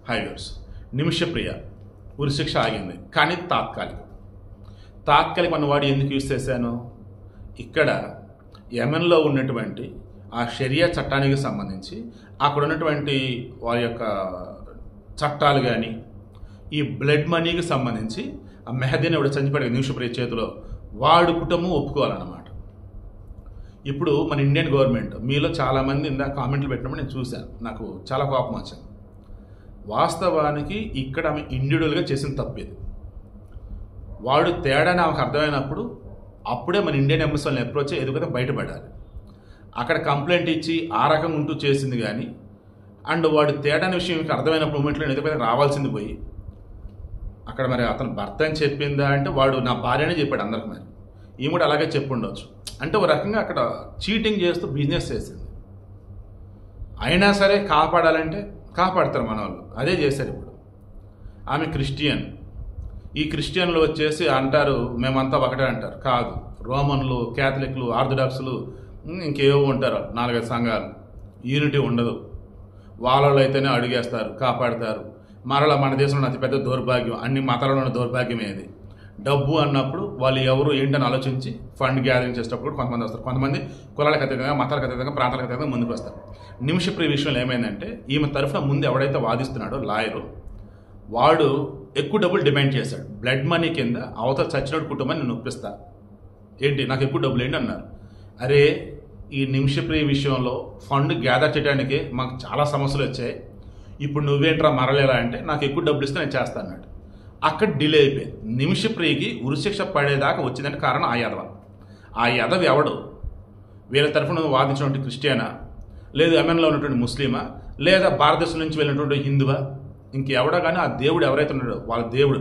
హైవేర్స్ నిమిషప్రియ ఉరిశిక్ష ఆగింది, కానీ తాత్కాలిక అన్నవాడు ఎందుకు యూజ్ చేశాను? ఇక్కడ యెమెన్లో ఉన్నటువంటి ఆ షరియా చట్టానికి సంబంధించి అక్కడ ఉన్నటువంటి వారి యొక్క చట్టాలు కానీ ఈ బ్లడ్ మనీకి సంబంధించి ఆ మెహదీని ఎవడు చనిపోయాడు నిమిషప్రియ చేతిలో వాడు కుటుంబం ఒప్పుకోవాలన్నమాట. ఇప్పుడు మన ఇండియన్ గవర్నమెంట్ మీలో చాలామంది ఇందా కామెంట్లు పెట్టినప్పుడు నేను చూశాను, నాకు చాలా కోపం వచ్చింది. వాస్తవానికి ఇక్కడ ఆమె ఇండివిజువల్గా చేసిన తప్పు ఇది. వాడు తేడాని ఆమెకు అర్థమైనప్పుడు అప్పుడే మన ఇండియన్ ఎంబసీని అప్రోచ్ ఎదుగుతా బయటపడాలి. అక్కడ కంప్లైంట్ ఇచ్చి ఆ రకంగా ఉంటూ చేసింది కానీ అండ్ వాడు తేడాని విషయం మీకు అర్థమైనప్పుడు మూమెంట్లో ఎదుగుతా రావాల్సింది పోయి అక్కడ మరి అతను భర్త అని చెప్పిందా అంటే వాడు నా భార్యనే చెప్పాడు అందరికి. మరి ఈమె కూడా అలాగే చెప్పుండొచ్చు. అంటే ఒక రకంగా అక్కడ చీటింగ్ చేస్తూ బిజినెస్ చేసింది. అయినా సరే కాపాడాలంటే కాపాడతారు మన వాళ్ళు, అదే చేశారు. ఇప్పుడు ఆమె క్రిస్టియన్, ఈ క్రిస్టియన్లు వచ్చేసి అంటారు మేమంతా ఒకటే అంటారు. కాదు, రోమన్లు, క్యాథలిక్లు, ఆర్థడాక్సులు ఇంకేవో ఉంటారు 4-5 సంఘాలు, యూనిటీ ఉండదు. వాళ్ళలో అయితేనే అడుగేస్తారు, కాపాడతారు. మరలా మన దేశంలో అతిపెద్ద దౌర్భాగ్యం, అన్ని మతాలలో ఉన్న దౌర్భాగ్యమే ఇది. డబ్బు అన్నప్పుడు వాళ్ళు ఎవరు ఏంటని ఆలోచించి ఫండ్ గ్యాదరింగ్ చేసేటప్పుడు కూడా కొంతమంది వస్తారు. కొంతమంది కులాలకు అతీతంగా, మతాలకు అతీతంగా, ప్రాంతాలకు అతీతంగా ముందుకు వస్తారు. నిమిషప్రియ విషయంలో ఏమైందంటే ఈమె తరఫున ముందు ఎవడైతే వాదిస్తున్నాడో లాయరు వాడు ఎక్కువ డబ్బులు డిమాండ్ చేశాడు. బ్లడ్ మనీ కింద అవతల చచ్చినోడు కుటుంబాన్ని నేను ఒప్పిస్తా, ఏంటి నాకు ఎక్కువ డబ్బులు ఏంటి అన్నారు. అరే ఈ నిమిషప్రియ విషయంలో ఫండ్ గ్యాదర్ చేయడానికి మాకు చాలా సమస్యలు వచ్చాయి, ఇప్పుడు నువ్వేంట్రా మరలేరా అంటే నాకు ఎక్కువ డబ్బులు ఇస్తే నేను చేస్తా అన్నాడు. అక్కడ డిలే అయిపోయింది. నిమిషప్రియకి ఉరిశిక్ష పడేదాకా వచ్చిందంటే కారణం ఆ యదవ ఎవడు? వీళ్ళ తరఫున వాదించినటువంటి క్రిస్టియనా, లేదు యెమెన్లో ఉన్నటువంటి ముస్లిమా, లేదా భారతదేశం నుంచి వెళ్ళినటువంటి హిందువా, ఇంకెవడో కానీ ఆ దేవుడు ఎవరైతే ఉన్నాడో వాళ్ళ దేవుడు,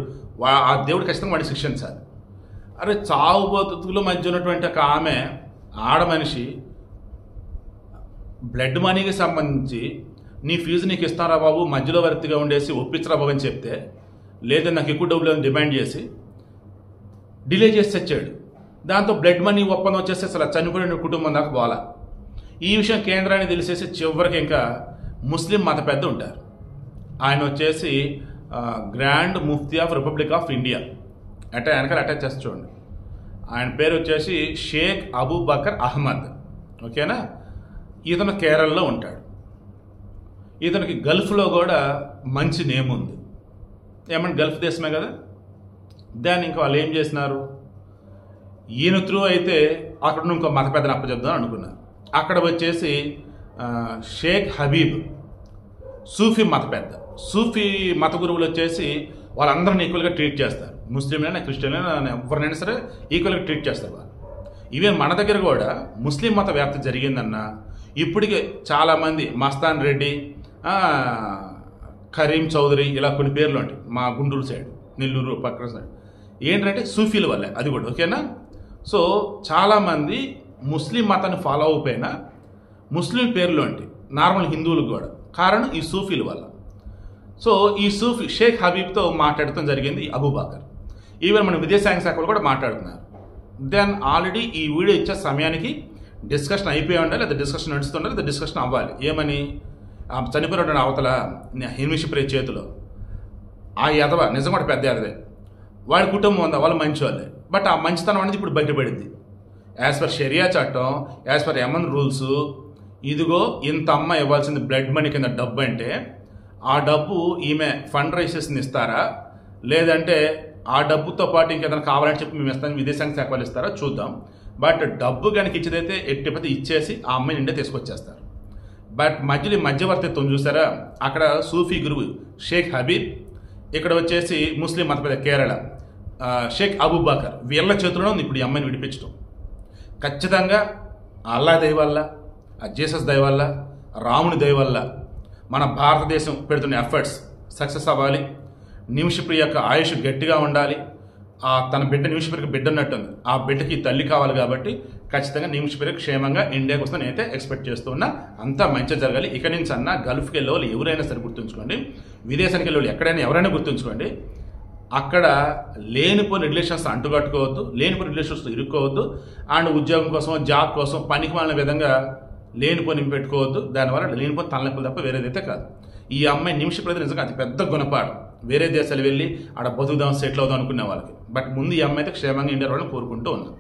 ఆ దేవుడు ఖచ్చితంగా వాడిని శిక్షించాలి. అరే చావు బతుకుల మధ్య ఉన్నటువంటి ఒక ఆమె ఆడ మనిషి బ్లడ్ మనీకి సంబంధించి నీ ఫీజు నీకు ఇస్తారా బాబు, మధ్యలో వర్తిగా ఉండేసి ఒప్పించరా బాబు అని చెప్తే, లేదా నాకు ఎక్కువ డబ్బులు అని డిమాండ్ చేసి డిలే చేసి తెచ్చాడు. దాంతో బ్లడ్ మనీ ఒప్పందం వచ్చేసి అసలు చనిపోయిన కుటుంబం దాకా పోవాలా. ఈ విషయం కేంద్రానికి తెలిసేసి చివరికి ఇంకా ముస్లిం మత పెద్ద ఉంటారు, ఆయన వచ్చేసి grand Mufti of republic of India అంటే వెనకాల అటాచ్ చేసి చూడండి. ఆయన పేరు వచ్చేసి షేక్ అబూబకర్ అహ్మద్. ఓకేనా, ఇతను కేరళలో ఉంటాడు. ఇతనికి గల్ఫ్లో కూడా మంచి నేమ్ ఉంది. ఏమన్నా గల్ఫ్ దేశమే కదా. దాన్ని ఇంకా వాళ్ళు ఏం చేసినారు, ఈయన త్రూ అయితే అక్కడ ఇంకో మత పెద్దను అప్పచెప్దాం అనుకున్నారు. అక్కడ వచ్చేసి షేక్ హబీబ్ సూఫీ మత పెద్ద. సూఫీ మత గురువులు వచ్చేసి వాళ్ళందరినీ ఈక్వల్గా ట్రీట్ చేస్తారు. ముస్లింలైనా క్రిస్టియన్లైనా ఎవరినైనా సరే ఈక్వల్గా ట్రీట్ చేస్తారు వాళ్ళు. ఈవెన్ మన దగ్గర కూడా ముస్లిం మత వ్యాప్తి జరిగిందన్న ఇప్పటికే చాలామంది మస్తాన్ రెడ్డి, కరీం చౌదరి ఇలా కొన్ని పేర్లు ఉంటాయి మా గుంటూరు సైడ్, నెల్లూరు పక్కన సైడ్. ఏంటంటే సూఫీల వల్లే అది కూడా. ఓకేనా, సో చాలామంది ముస్లిం మతాన్ని ఫాలో అయిపోయినా ముస్లిం పేర్లు ఉంటాయి నార్మల్ హిందువులకు కూడా, కారణం ఈ సూఫీల వల్ల. సో ఈ సూఫీ షేక్ హబీబ్తో మాట్లాడటం జరిగింది అబూబకర్. ఈవెన్ మన విదేశాంగ శాఖలు కూడా మాట్లాడుతున్నారు. దెన్ ఆల్రెడీ ఈ వీడియో ఇచ్చే సమయానికి డిస్కషన్ అయిపోయి ఉండాలి, లేదా డిస్కషన్ నడుస్తుండాలి, లేదా డిస్కషన్ అవ్వాలి. ఏమని, చనిపోయిన అవతల నిమిషప్రియ చేతిలో ఆ యదవ నిజం కూడా పెద్ద యదవే, వాడి కుటుంబం ఉందా, వాళ్ళు మంచి వాళ్ళే. బట్ ఆ మంచితనం అనేది ఇప్పుడు బయటపడింది. యాజ్ పర్ షరియా చట్టం, యాజ్ పర్ యెమెన్ రూల్స్, ఇదిగో ఇంత అమ్మ ఇవ్వాల్సింది బ్లడ్ మనీ కింద డబ్బు అంటే ఆ డబ్బు ఈమె ఫండ్ రైజెస్ని ఇస్తారా, లేదంటే ఆ డబ్బుతో పాటు ఇంకేదైనా కావాలని చెప్పి మేము ఇస్తాను విదేశాంగ శాఖ వాళ్ళు ఇస్తారా చూద్దాం. బట్ డబ్బు కనుక ఇచ్చేదైతే ఎట్టిపోతే ఇచ్చేసి ఆ అమ్మాయిని ఇండియా తీసుకొచ్చేస్తారు. బట్ మధ్యలో మధ్యవర్తిత్వం చూసారా, అక్కడ సూఫీ గురువు షేక్ హబీబ్, ఇక్కడ వచ్చేసి ముస్లిం మత పెద్ద కేరళ షేక్ అబూబకర్, వీళ్ళ చేతిలోనే ఉంది ఇప్పుడు ఈ అమ్మాయిని విడిపించడం. ఖచ్చితంగా అల్లా దయ వల్ల, ఆ జీసస్ దయ వల్ల, రాముని దయ వల్ల మన భారతదేశం పెడుతున్న ఎఫర్ట్స్ సక్సెస్ అవ్వాలి. నిమిషప్రియ యొక్క ఆయుష్ గట్టిగా ఉండాలి. తన బిడ్డ నిమిషప్రియకి బిడ్డ ఉన్నట్టుంది, ఆ బిడ్డకి తల్లి కావాలి. కాబట్టి ఖచ్చితంగా నిమిషప్రియ క్షేమంగా ఇండియాకి వస్తే నేనైతే ఎక్స్పెక్ట్ చేస్తున్నా. అంతా మంచిగా జరగాలి. ఇక నుంచి అన్న గల్ఫ్కి వెళ్ళే వాళ్ళు ఎవరైనా సరే గుర్తుంచుకోండి, విదేశానికి వెళ్ళే వాళ్ళు ఎక్కడైనా ఎవరైనా గుర్తుంచుకోండి, అక్కడ లేనిపోయిన రిలేషన్స్ అంటుకట్టుకోవద్దు, లేనిపోయిన రిలేషన్స్తో ఇరుక్కోవద్దు. అండ్ ఉద్యోగం కోసం, జాబ్ కోసం పనికి మాలిన విధంగా లేనిపోని పెట్టుకోవద్దు, దానివల్ల లేనిపోని తలనొప్పులు తప్ప వేరేదైతే కాదు. ఈ అమ్మాయి నిమిష ప్రతి నిజంగా అతి పెద్ద గుణపాఠం. వేరే దేశాలు వెళ్ళి ఆడ బతుకుదాం, సెటిల్ అవుదాం అనుకునే వాళ్ళకి. బట్ ముందు ఈ అమ్మాయి అయితే క్షేమంగా ఇండియా వాళ్ళని కోరుకుంటూ ఉన్నాం.